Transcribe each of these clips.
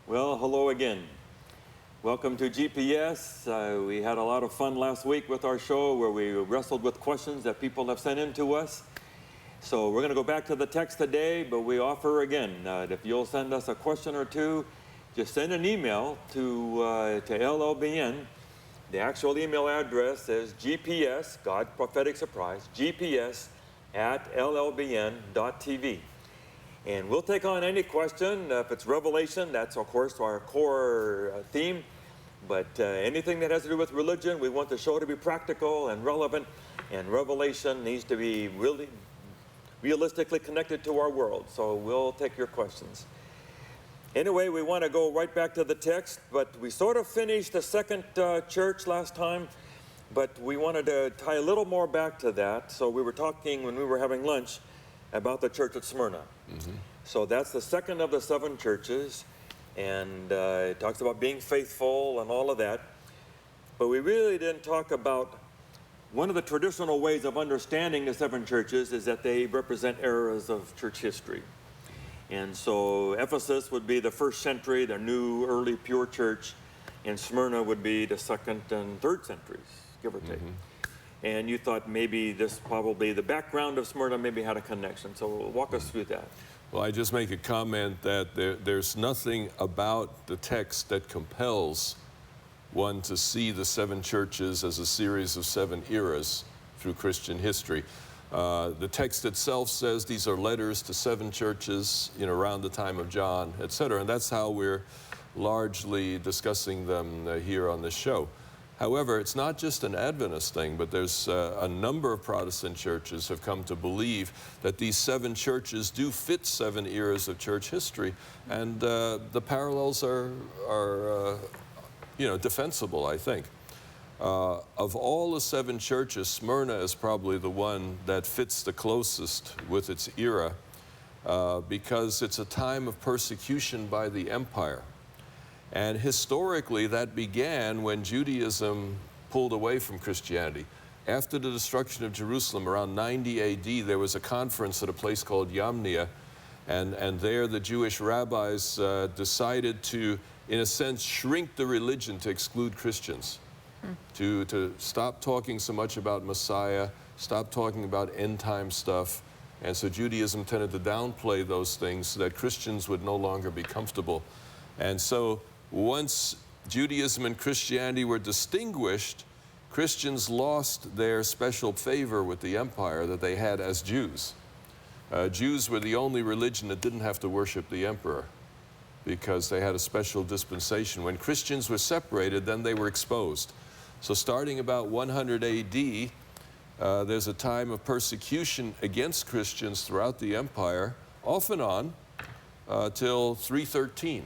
Well, hello again. Welcome to GPS. We had a lot of fun last week with our show where we wrestled with questions that people have sent in to us. So we're going to go back to the text today, but we offer again that if you'll send us a question or two, just send an email to LLBN. The actual email address is GPS, God's Prophetic Surprise, GPS at LLBN.tv. And we'll take on any question. If it's Revelation, that's of course our core theme. But anything that has to do with religion, we want the show to be practical and relevant. And Revelation needs to be really realistically connected to our world. So we'll take your questions. Anyway, we want to go right back to the text. But we sort of finished the second church last time. But we wanted to tie a little more back to that. So we were talking when we were having lunch about the church at Smyrna. So that's the second of the 7 churches, and it talks about being faithful and all of that. But we really didn't talk about one of the traditional ways of understanding the 7 churches is that they represent eras of church history. And so Ephesus would be the 1st century, the new early pure church, and Smyrna would be the 2nd and 3rd centuries, give or take. And you thought maybe this probably the background of Smyrna maybe had a connection. So walk us through that. Well, I just make a comment that there's nothing about the text that compels one to see the 7 churches as a series of 7 eras through Christian history. The text itself says these are letters to 7 churches, around the time of John, etc. And that's how we're largely discussing them here on this show. However, it's not just an Adventist thing, but there's a number of Protestant churches have come to believe that these 7 churches do fit 7 eras of church history, and the parallels are defensible, I think. Of all the 7 churches, Smyrna is probably the one that fits the closest with its era because it's a time of persecution by the empire. And historically, that began when Judaism pulled away from Christianity. After the destruction of Jerusalem, around 90 AD, there was a conference at a place called Yamnia, and there the Jewish rabbis decided to, in a sense, shrink the religion to exclude Christians, to stop talking so much about Messiah, stop talking about end-time stuff. And so Judaism tended to downplay those things so that Christians would no longer be comfortable. And so once Judaism and Christianity were distinguished, Christians lost their special favor with the empire that they had as Jews. Jews were the only religion that didn't have to worship the emperor because they had a special dispensation. When Christians were separated, then they were exposed. So starting about 100 AD, there's a time of persecution against Christians throughout the empire, off and on, till 313.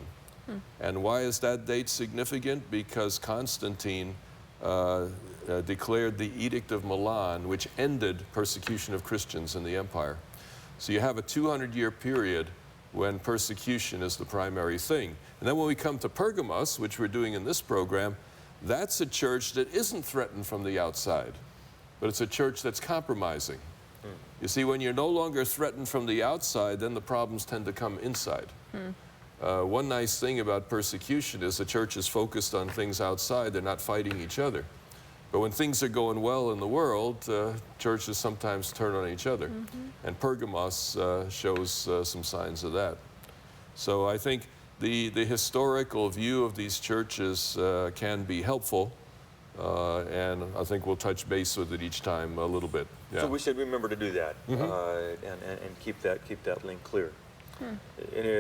And why is that date significant? Because Constantine declared the Edict of Milan, which ended persecution of Christians in the empire. So you have a 200-year period when persecution is the primary thing. And then when we come to Pergamos, which we're doing in this program, that's a church that isn't threatened from the outside, but it's a church that's compromising. You see, when you're no longer threatened from the outside, then the problems tend to come inside. One nice thing about persecution is the church is focused on things outside. They're not fighting each other. But when things are going well in the world, churches sometimes turn on each other. And Pergamos shows some signs of that. So I think the historical view of these churches can be helpful. And I think we'll touch base with it each time a little bit. So we should remember to do that and keep that link clear.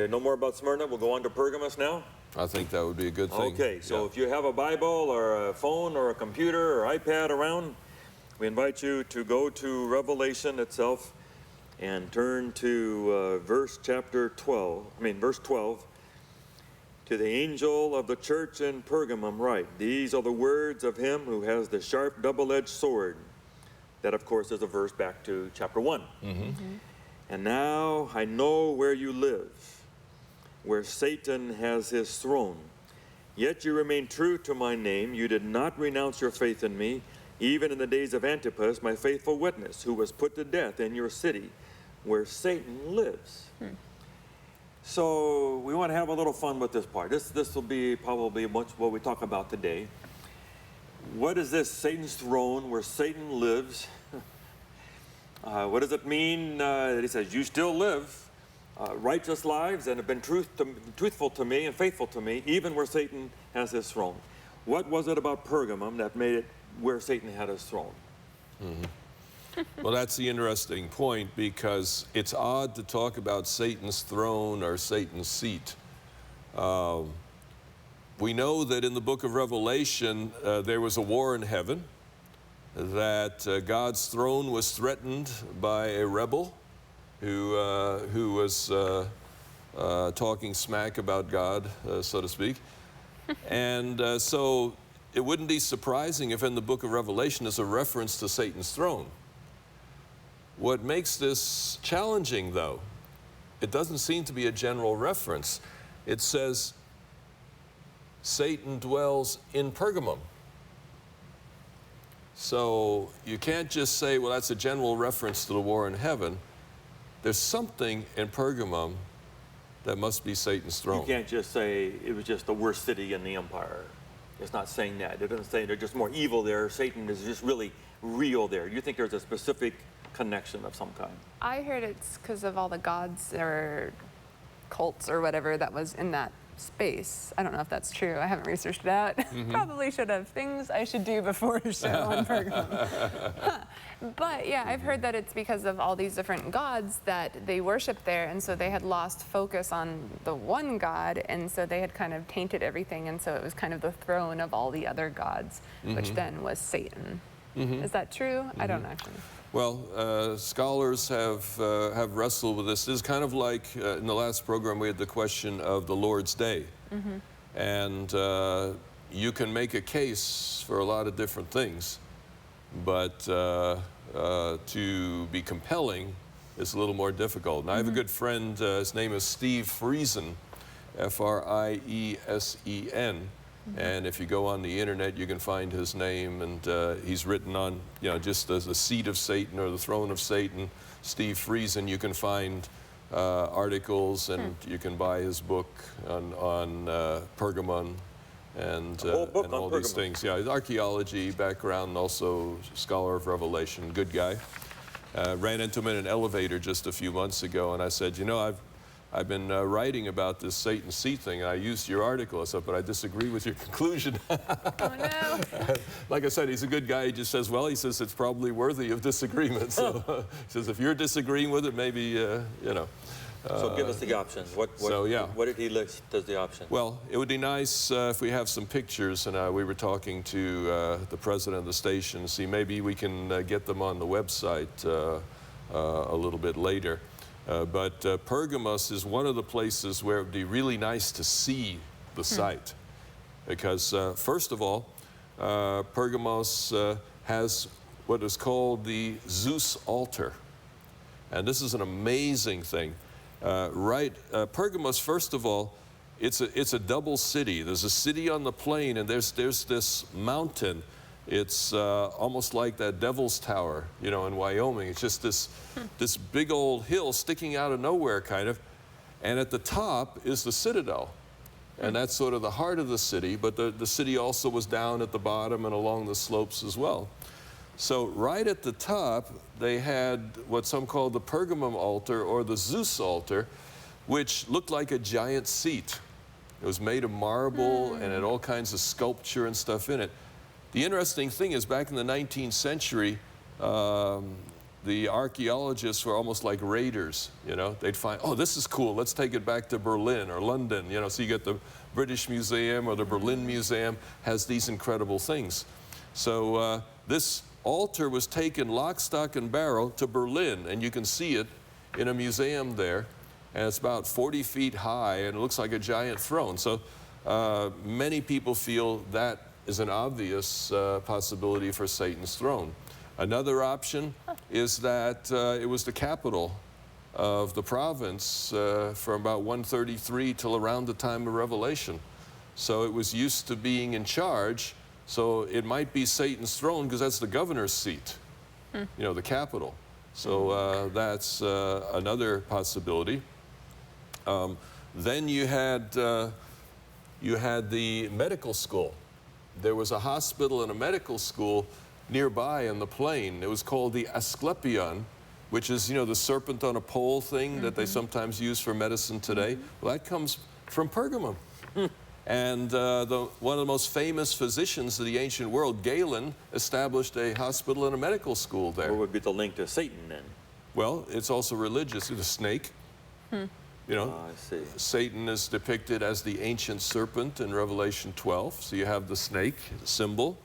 No more about Smyrna. We'll go on to Pergamos now. I think that would be a good thing. Okay, so if you have a Bible or a phone or a computer or iPad around, we invite you to go to Revelation itself and turn to verse 12. To the angel of the church in Pergamum write, these are the words of him who has the sharp double-edged sword. That, of course, is a verse back to chapter 1. And now I know where you live, where Satan has his throne. Yet you remain true to my name. You did not renounce your faith in me, even in the days of Antipas, my faithful witness, who was put to death in your city, where Satan lives. So we want to have a little fun with this part. This will be probably much what we talk about today. What is this Satan's throne where Satan lives? What does it mean that he says, you still live righteous lives and have been truthful to me and faithful to me, even where Satan has his throne? What was it about Pergamum that made it where Satan had his throne? Well, that's the interesting point, because it's odd to talk about Satan's throne or Satan's seat. We know that in the book of Revelation, there was a war in heaven, that God's throne was threatened by a rebel who was talking smack about God, so to speak. And so it wouldn't be surprising if in the book of Revelation there's a reference to Satan's throne. What makes this challenging, though, it doesn't seem to be a general reference. It says, Satan dwells in Pergamum. So you can't just say, well, that's a general reference to the war in heaven. There's something in Pergamum that must be Satan's throne. You can't just say it was just the worst city in the empire. It's not saying that. It doesn't say they're just more evil there. Satan is just really real there. You think there's a specific connection of some kind? I heard it's because of all the gods or cults or whatever that was in that space. I don't know if that's true. I haven't researched it out. Probably should have. Things I should do before a show on Pergamum. But yeah, I've heard that it's because of all these different gods that they worship there, and so they had lost focus on the one god, and so they had kind of tainted everything, and so it was kind of the throne of all the other gods, which then was Satan. Is that true? I don't know, actually. Well, scholars have wrestled with this. This is kind of like in the last program we had the question of the Lord's Day. And you can make a case for a lot of different things, but to be compelling is a little more difficult. And I have a good friend, his name is Steve Friesen, F-R-I-E-S-E-N. And if you go on the internet, you can find his name, and he's written on, just as the seat of Satan or the throne of Satan, Steve Friesen. You can find articles, and you can buy his book on Pergamon and all these things. Yeah, his archaeology background, also scholar of Revelation, good guy. Ran into him in an elevator just a few months ago, and I said, I've been writing about this Satan seat thing, and I used your article. I said, but I disagree with your conclusion. Oh, no. Like I said, he's a good guy. He just says, well, he says it's probably worthy of disagreement. So he says, if you're disagreeing with it, maybe, So give us the options. What did he list as the option? Well, it would be nice if we have some pictures, and we were talking to the president of the station, see maybe we can get them on the website a little bit later. But Pergamos is one of the places where it would be really nice to see the site. Because first of all, Pergamos has what is called the Zeus altar. And this is an amazing thing. Pergamos, first of all, it's a double city. There's a city on the plain, and there's this mountain. It's almost like that Devil's Tower, in Wyoming. It's just this big old hill sticking out of nowhere, kind of. And at the top is the citadel. And that's sort of the heart of the city, but the city also was down at the bottom and along the slopes as well. So right at the top, they had what some call the Pergamum altar or the Zeus altar, which looked like a giant seat. It was made of marble and had all kinds of sculpture and stuff in it. The interesting thing is, back in the 19th century, the archaeologists were almost like raiders, They'd find, oh, this is cool, let's take it back to Berlin or London, So you get the British Museum or the Berlin Museum has these incredible things. So this altar was taken lock, stock, and barrel to Berlin, and you can see it in a museum there. And it's about 40 feet high, and it looks like a giant throne. So many people feel that is an obvious possibility for Satan's throne. Another option is that it was the capital of the province from about 133 till around the time of Revelation. So it was used to being in charge, so it might be Satan's throne because that's the governor's seat, the capital. So that's another possibility. Then you had the medical school. There was a hospital and a medical school nearby on the plain. It was called the Asclepion, which is, the serpent on a pole thing that they sometimes use for medicine today. Well, that comes from Pergamum. And one of the most famous physicians of the ancient world, Galen, established a hospital and a medical school there. What would be the link to Satan then? Well, it's also religious. It's a snake. I see. Satan is depicted as the ancient serpent in Revelation 12. So you have the snake symbol.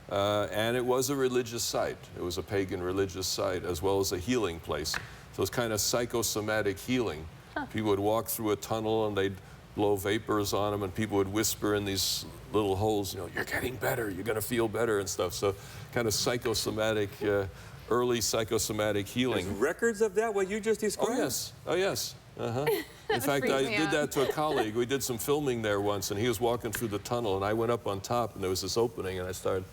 And it was a religious site. It was a pagan religious site as well as a healing place. So it's kind of psychosomatic healing. People would walk through a tunnel and they'd blow vapors on them, and people would whisper in these little holes, you're getting better, you're going to feel better and stuff. So kind of psychosomatic, early psychosomatic healing. There's records of that, what you just described? Oh, yes. In fact, I did that to a colleague. We did some filming there once, and he was walking through the tunnel, and I went up on top, and there was this opening, and I started,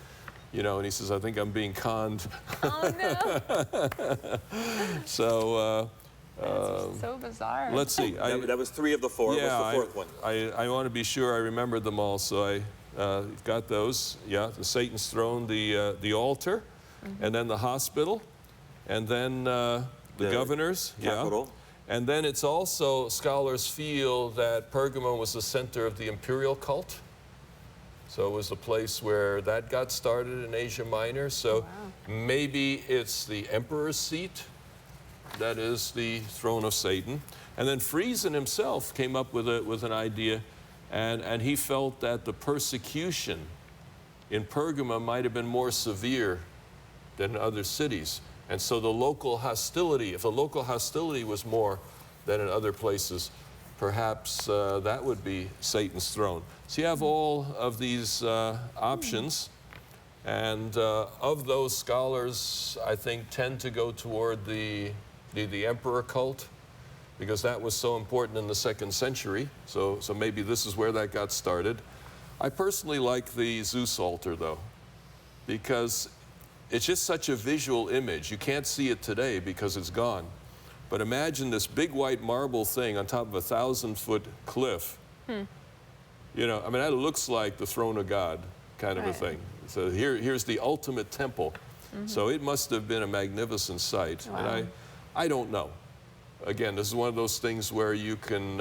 and he says, I think I'm being conned. Oh, no. So, That's so bizarre. let's see. That was 3 of the 4. Yeah, What's the fourth one? I want to be sure I remembered them all, so I got those. Yeah, the Satan's throne, the altar, and then the hospital, and then the governors. Capital. Yeah. And then it's also, scholars feel that Pergamum was the center of the imperial cult. So it was a place where that got started in Asia Minor. So maybe it's the emperor's seat. That is the throne of Satan. And then Friesen himself came up with an idea, and he felt that the persecution in Pergamum might have been more severe than in other cities. And so the local hostility, if the local hostility was more than in other places, perhaps that would be Satan's throne. So you have all of these options. And of those, scholars, I think, tend to go toward the emperor cult, because that was so important in the 2nd century. So maybe this is where that got started. I personally like the Zeus altar, though, because it's just such a visual image. You can't see it today because it's gone. But imagine this big white marble thing on top of a 1,000-foot cliff. That looks like the throne of God kind of a thing. So here's the ultimate temple. So it must have been a magnificent sight. Wow. And I don't know. Again, this is one of those things where you can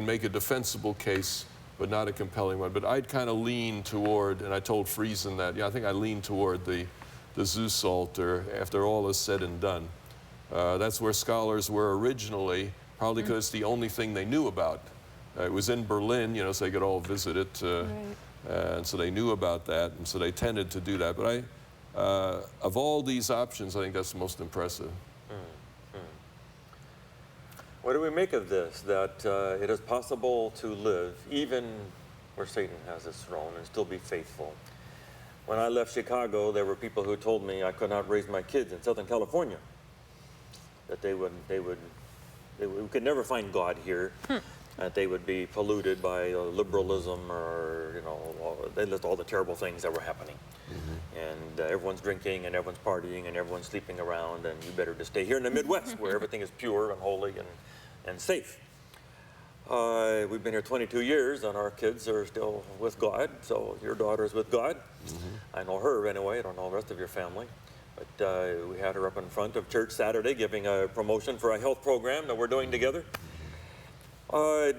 make a defensible case, but not a compelling one. But I'd kind of lean toward, and I told Friesen that, I think I lean toward the Zeus altar after all is said and done. That's where scholars were originally, probably because it's the only thing they knew about. It was in Berlin, so they could all visit it. And so they knew about that, and so they tended to do that. But of all these options, I think that's the most impressive. What do we make of this, that it is possible to live even where Satan has his throne and still be faithful? When I left Chicago, there were people who told me I could not raise my kids in Southern California, that we could never find God here, that they would be polluted by liberalism, or they list all the terrible things that were happening. And everyone's drinking and everyone's partying and everyone's sleeping around, and you better just stay here in the Midwest where everything is pure and holy and safe. We've been here 22 years and our kids are still with God, so your daughter's with God. I know her anyway, I don't know the rest of your family. But we had her up in front of church Saturday giving a promotion for a health program that we're doing together. But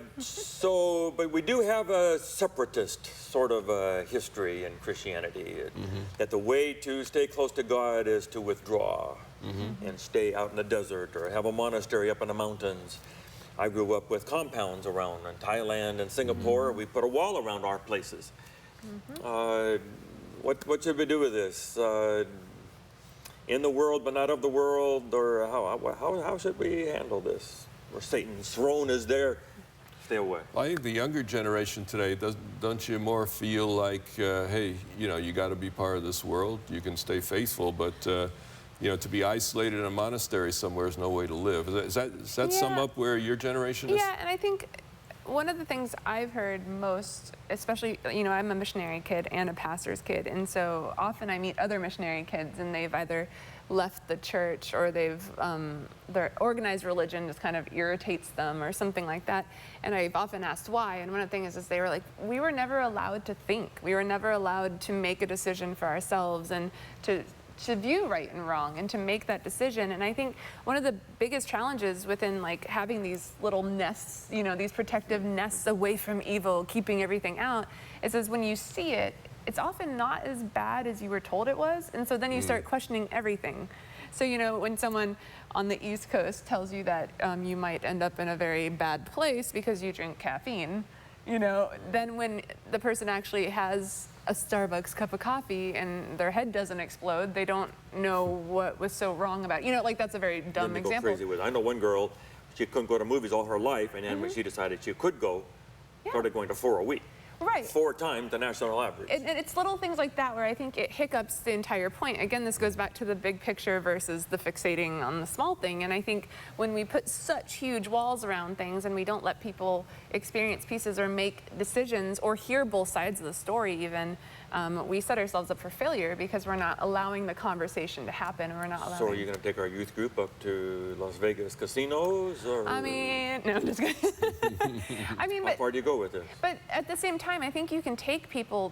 we do have a separatist sort of history in Christianity, that the way to stay close to God is to withdraw and stay out in the desert or have a monastery up in the mountains. I grew up with compounds around in Thailand and Singapore. We put a wall around our places. What should we do with this? In the world but not of the world, or how should we handle this? Where Satan's throne is there, stay away. I think the younger generation today, don't you more feel like, hey, you got to be part of this world. You can stay faithful, but to be isolated in a monastery somewhere is no way to live. Does that sum up where your generation is? Yeah, and I think one of the things I've heard most, especially, I'm a missionary kid and a pastor's kid, and so often I meet other missionary kids, and they've either left the church, or their organized religion just kind of irritates them or something like that. And I've often asked why, and one of the things is they were like, we were never allowed to think. We were never allowed to make a decision for ourselves and to view right and wrong and to make that decision. And I think one of the biggest challenges within like having these little nests, these protective nests away from evil, keeping everything out, is when you see it, it's often not as bad as you were told it was. And so then you start questioning everything. So, when someone on the East Coast tells you that you might end up in a very bad place because you drink caffeine, then when the person actually has a Starbucks cup of coffee and their head doesn't explode, they don't know what was so wrong about it. Like that's a very dumb Then they example. Go crazy with it. I know one girl, she couldn't go to movies all her life, and then when she decided she could go, started going to 4 a week. Right. 4 times the national average. And it's little things like that where I think it hiccups the entire point. Again, this goes back to the big picture versus the fixating on the small thing. And I think when we put such huge walls around things and we don't let people experience pieces or make decisions or hear both sides of the story even, we set ourselves up for failure because we're not allowing the conversation to happen. We're not allowing. So are you going to take our youth group up to Las Vegas casinos? Or? No, I'm just kidding. How far do you go with this? But at the same time, I think you can take people,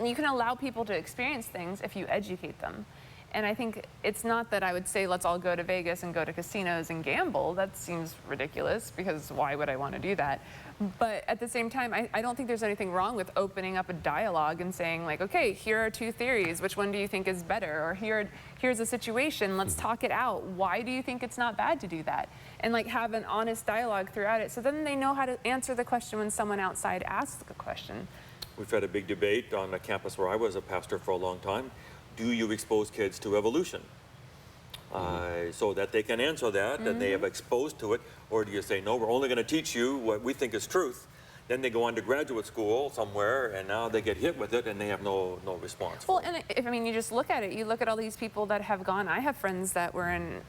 you can allow people to experience things if you educate them. And I think it's not that I would say, let's all go to Vegas and go to casinos and gamble. That seems ridiculous because why would I want to do that? But at the same time, I don't think there's anything wrong with opening up a dialogue and saying like, okay, here are 2 theories. Which one do you think is better? Or here's a situation. Let's talk it out. Why do you think it's not bad to do that? And like have an honest dialogue throughout it. So then they know how to answer the question when someone outside asks a question. We've had a big debate on the campus where I was a pastor for a long time. Do you expose kids to evolution? So that they can answer that they have exposed to it, or do you say, no, we're only going to teach you what we think is truth? Then they go on to graduate school somewhere, and now they get hit with it, and they have no response. Well, and you just look at it. You look at all these people that have gone. I have friends that were in,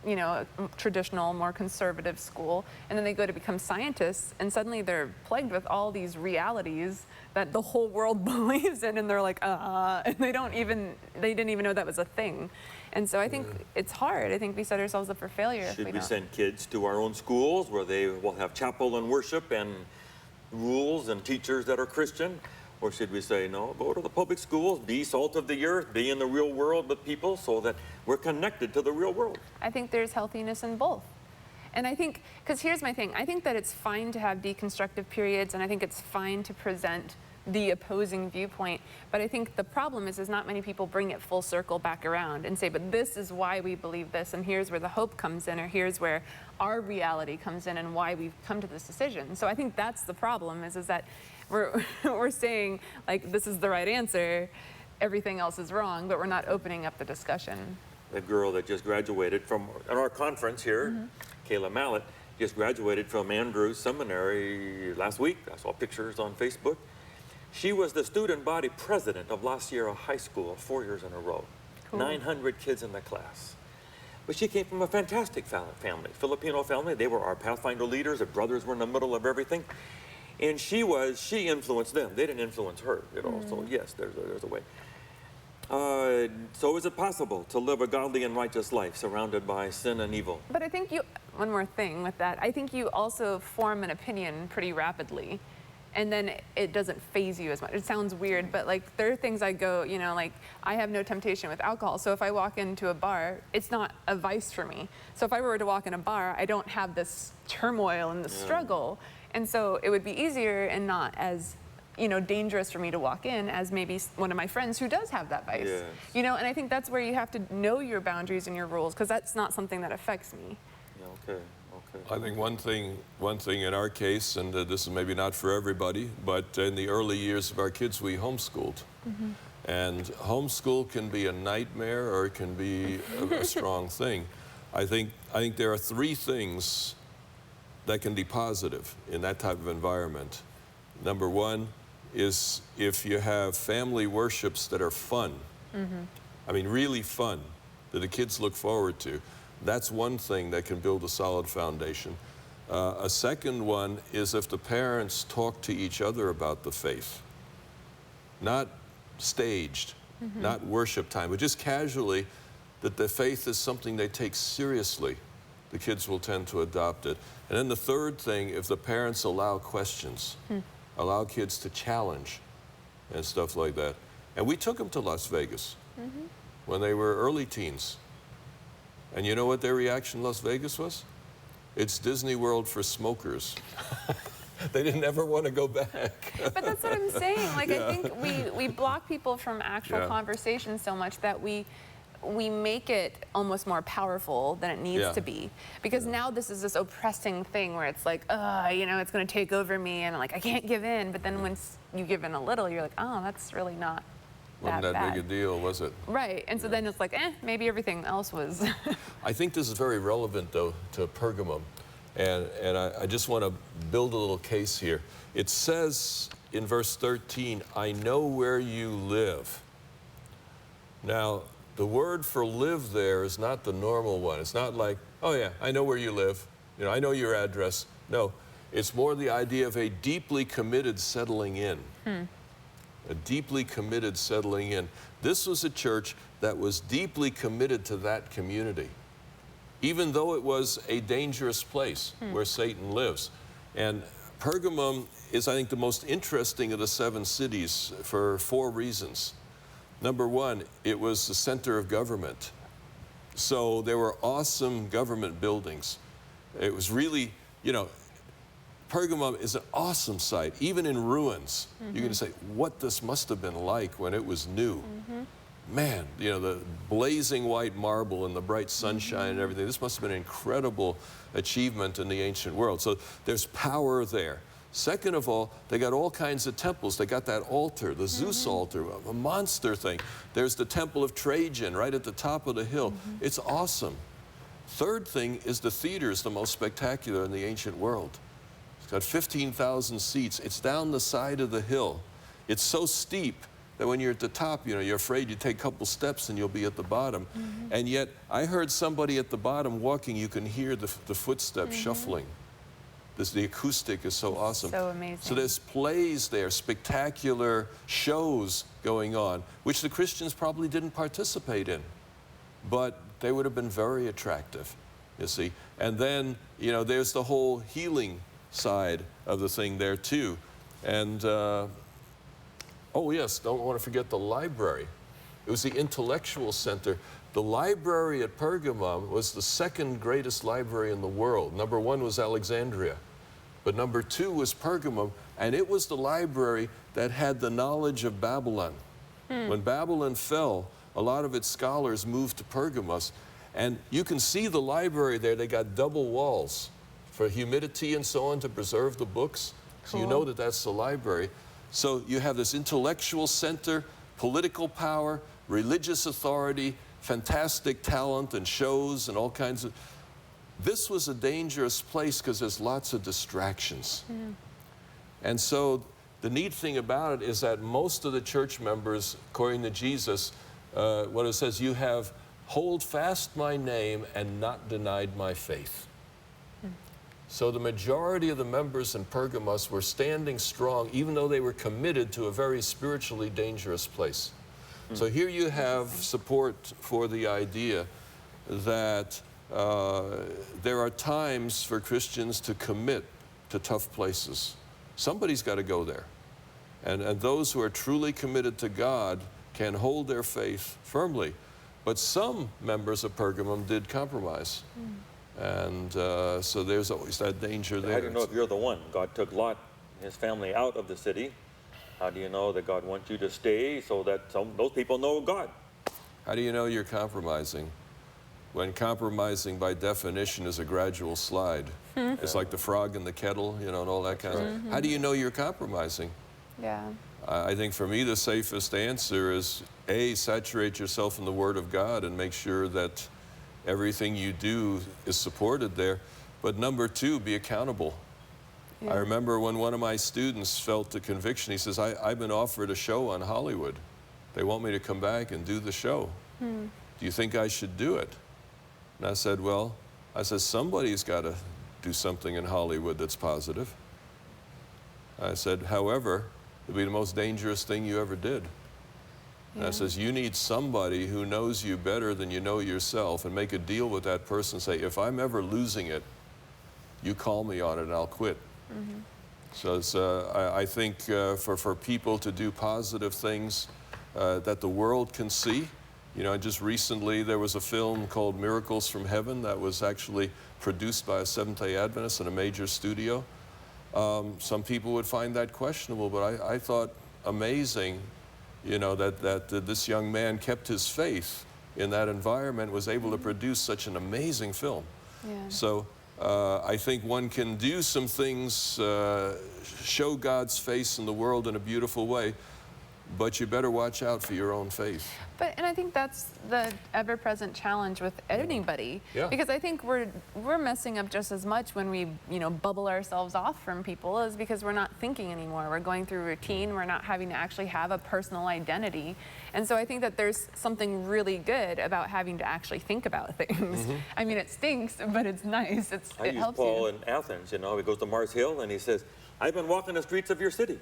a traditional, more conservative school, and then they go to become scientists, and suddenly they're plagued with all these realities that the whole world believes in, and they're like, and they didn't even know that was a thing. And so I think it's hard. I think we set ourselves up for failure if we don't. Should we send kids to our own schools where they will have chapel and worship and rules and teachers that are Christian? Or should we say, no, go to the public schools, be salt of the earth, be in the real world with people so that we're connected to the real world? I think there's healthiness in both. And I think, because here's my thing, I think that it's fine to have deconstructive periods, and I think it's fine to present the opposing viewpoint. But I think the problem is not many people bring it full circle back around and say, but this is why we believe this, and here's where the hope comes in, or here's where our reality comes in and why we've come to this decision. So I think that's the problem, is that we're saying, like, this is the right answer, everything else is wrong, but we're not opening up the discussion. The girl that just graduated from our conference here, Kayla Mallett, just graduated from Andrews Seminary last week. I saw pictures on Facebook. She was the student body president of La Sierra High School 4 years in a row. Cool. 900 kids in the class. But she came from a fantastic family, Filipino family. They were our Pathfinder leaders. Her brothers were in the middle of everything. And she influenced them. They didn't influence her at all. So yes, there's a way. So is it possible to live a godly and righteous life surrounded by sin and evil? But I think one more thing with that, I think you also form an opinion pretty rapidly. And then it doesn't faze you as much. It sounds weird, but like there are things I go, like I have no temptation with alcohol. So if I walk into a bar, it's not a vice for me. So if I were to walk in a bar, I don't have this turmoil and the struggle. And so it would be easier and not as, dangerous for me to walk in as maybe one of my friends who does have that vice. Yes. And I think that's where you have to know your boundaries and your rules, because that's not something that affects me. Yeah, okay. I think one thing in our case, and this is maybe not for everybody, but in the early years of our kids, we homeschooled. And homeschool can be a nightmare, or it can be a strong thing. I think there are 3 things that can be positive in that type of environment. Number 1 is if you have family worships that are fun. I mean, really fun, that the kids look forward to. That's one thing that can build a solid foundation. A second one is if the parents talk to each other about the faith. Not staged, not worship time, but just casually that the faith is something they take seriously, the kids will tend to adopt it. And then the third thing, if the parents allow questions, allow kids to challenge and stuff like that. And we took them to Las Vegas when they were early teens. And you know what their reaction in Las Vegas was? It's Disney World for smokers. They didn't ever want to go back. But that's what I'm saying. Like, I think we block people from actual conversation so much that we make it almost more powerful than it needs to be. Because now this is this oppressing thing where it's like, you know, it's going to take over me, and like, I can't give in. But then once you give in a little, you're like, oh, that's really not Wasn't that bad. big a deal, was it? Right. And so then it's like, maybe everything else was. I think this is very relevant, though, to Pergamum. And I just want to build a little case here. It says in verse 13, I know where you live. Now, the word for live there is not the normal one. It's not like, oh yeah, I know where you live. You know, I know your address. No, it's more the idea of a deeply committed settling in. A deeply committed settling in. This was a church that was deeply committed to that community, even though it was a dangerous place where Satan lives. And Pergamum is, I think, the most interesting of the 7 cities for 4 reasons. Number one, it was the center of government. So there were awesome government buildings. It was really, you know, Pergamum is an awesome site, even in ruins. You can say, what this must have been like when it was new. Man, you know, the blazing white marble and the bright sunshine and everything. This must have been an incredible achievement in the ancient world. So there's power there. Second of all, they got all kinds of temples. They got that altar, the Zeus altar, a monster thing. There's the Temple of Trajan right at the top of the hill. It's awesome. Third thing is the theater is the most spectacular in the ancient world. It's got 15,000 seats. It's down the side of the hill. It's so steep that when you're at the top, you know, you're afraid you take a couple steps and you'll be at the bottom. And yet, I heard somebody at the bottom walking, you can hear the footsteps shuffling. The acoustic is so awesome. So amazing. So there's plays there, spectacular shows going on, which the Christians probably didn't participate in, but they would have been very attractive, you see. And then, you know, there's the whole healing side of the thing there too. And, oh yes, don't want to forget the library. It was the intellectual center. The library at Pergamum was the 2nd greatest library in the world. Number 1 was Alexandria, but number 2 was Pergamum, and it was the library that had the knowledge of Babylon. When Babylon fell, a lot of its scholars moved to Pergamos, and you can see the library there. They got double walls for humidity and so on to preserve the books. So you know that that's the library. So you have this intellectual center, political power, religious authority, fantastic talent and shows and all kinds of... This was a dangerous place because there's lots of distractions. And so the neat thing about it is that most of the church members, according to Jesus, what it says, you have hold fast my name and not denied my faith. So the majority of the members in Pergamos were standing strong, even though they were committed to a very spiritually dangerous place. So here you have support for the idea that there are times for Christians to commit to tough places. Somebody's got to go there. And those who are truly committed to God can hold their faith firmly. But some members of Pergamum did compromise. And so there's always that danger there. How do you know if you're the one? God took Lot and his family out of the city. How do you know that God wants you to stay so that those people know God? How do you know you're compromising? When compromising, by definition, is a gradual slide. It's like the frog in the kettle, you know, and all that kind of stuff. How do you know you're compromising? Yeah. I think for me, the safest answer is, A, saturate yourself in the Word of God and make sure that everything you do is supported there. But number 2, be accountable. I remember when one of my students felt the conviction, he says, I've been offered a show on Hollywood. They want me to come back and do the show. Do you think I should do it? And I said, well, somebody's got to do something in Hollywood that's positive. I said, however, it'll be the most dangerous thing you ever did. And it says you need somebody who knows you better than you know yourself, and make a deal with that person. Say, if I'm ever losing it, you call me on it and I'll quit. So it's, I think for people to do positive things that the world can see. You know, just recently there was a film called Miracles from Heaven that was actually produced by a Seventh-day Adventist in a major studio. Some people would find that questionable, but I thought amazing, you know, that this young man kept his faith in that environment, was able to produce such an amazing film. Yeah. So I think one can do some things, show God's face in the world in a beautiful way, but you better watch out for your own faith. And I think that's the ever-present challenge with anybody. Yeah. Because I think we're messing up just as much when we, you know, bubble ourselves off from people, is because we're not thinking anymore. We're going through routine. We're not having to actually have a personal identity. And so I think that there's something really good about having to actually think about things. I mean, it stinks, but it's nice. I It use helps Paul you. in Athens, you know, he goes to Mars Hill and he says, I've been walking the streets of your city.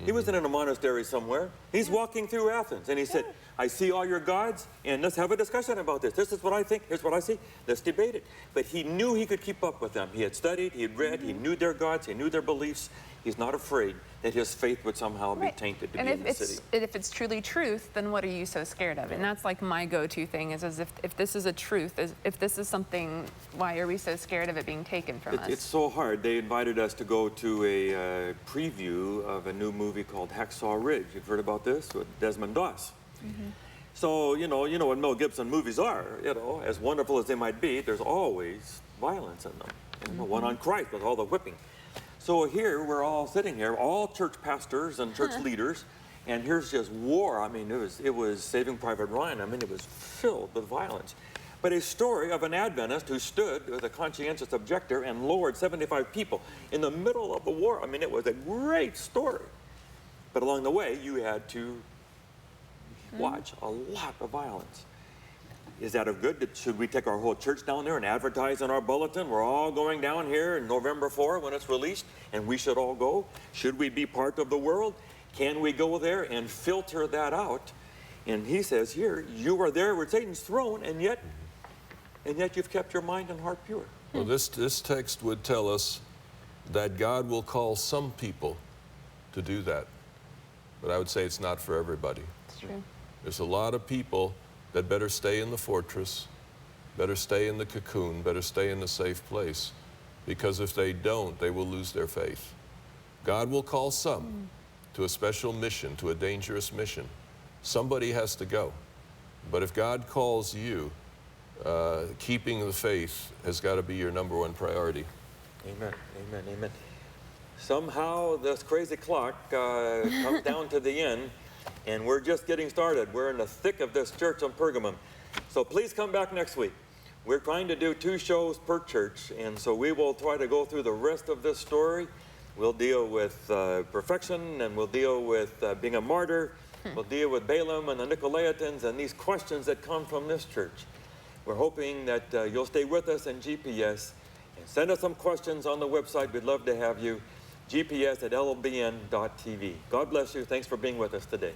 He wasn't in a monastery somewhere. He's walking through Athens, and he said, I see all your gods, and let's have a discussion about this. This is what I think, here's what I see, let's debate it. But he knew he could keep up with them. He had studied, he had read, he knew their gods, he knew their beliefs. He's not afraid that his faith would somehow be tainted to be in the city. And if it's truly truth, then what are you so scared of? And that's like my go-to thing is if this is a truth, if this is something, why are we so scared of it being taken from us? It's so hard. They invited us to go to a preview of a new movie called Hacksaw Ridge. You've heard about this with Desmond Doss. So, you know what Mel Gibson movies are, you know, as wonderful as they might be, there's always violence in them. You know, one on Christ with all the whipping. So here, we're all sitting here, all church pastors and church leaders, and here's just war. I mean, it was Saving Private Ryan. I mean, it was filled with violence. But a story of an Adventist who stood with a conscientious objector and lowered 75 people in the middle of the war. I mean, it was a great story. But along the way, you had to watch a lot of violence. Is that a good? Should we take our whole church down there and advertise in our bulletin? We're all going down here in November 4 when it's released, and we should all go. Should we be part of the world? Can we go there and filter that out? And he says here, you are there where Satan's throne, and yet you've kept your mind and heart pure. Well, this text would tell us that God will call some people to do that. But I would say it's not for everybody. It's true. There's a lot of people that better stay in the fortress, better stay in the cocoon, better stay in the safe place. Because if they don't, they will lose their faith. God will call some to a special mission, to a dangerous mission. Somebody has to go. But if God calls you, keeping the faith has got to be your #1 priority. Amen, amen, amen. Somehow this crazy clock comes down to the end, and we're just getting started. We're in the thick of this church on Pergamum. So please come back next week. We're trying to do 2 shows per church, and so we will try to go through the rest of this story. We'll deal with perfection, and we'll deal with being a martyr. We'll deal with Balaam and the Nicolaitans and these questions that come from this church. We're hoping that you'll stay with us in GPS and send us some questions on the website. We'd love to have you. GPS@LLBN.TV. God bless you. Thanks for being with us today.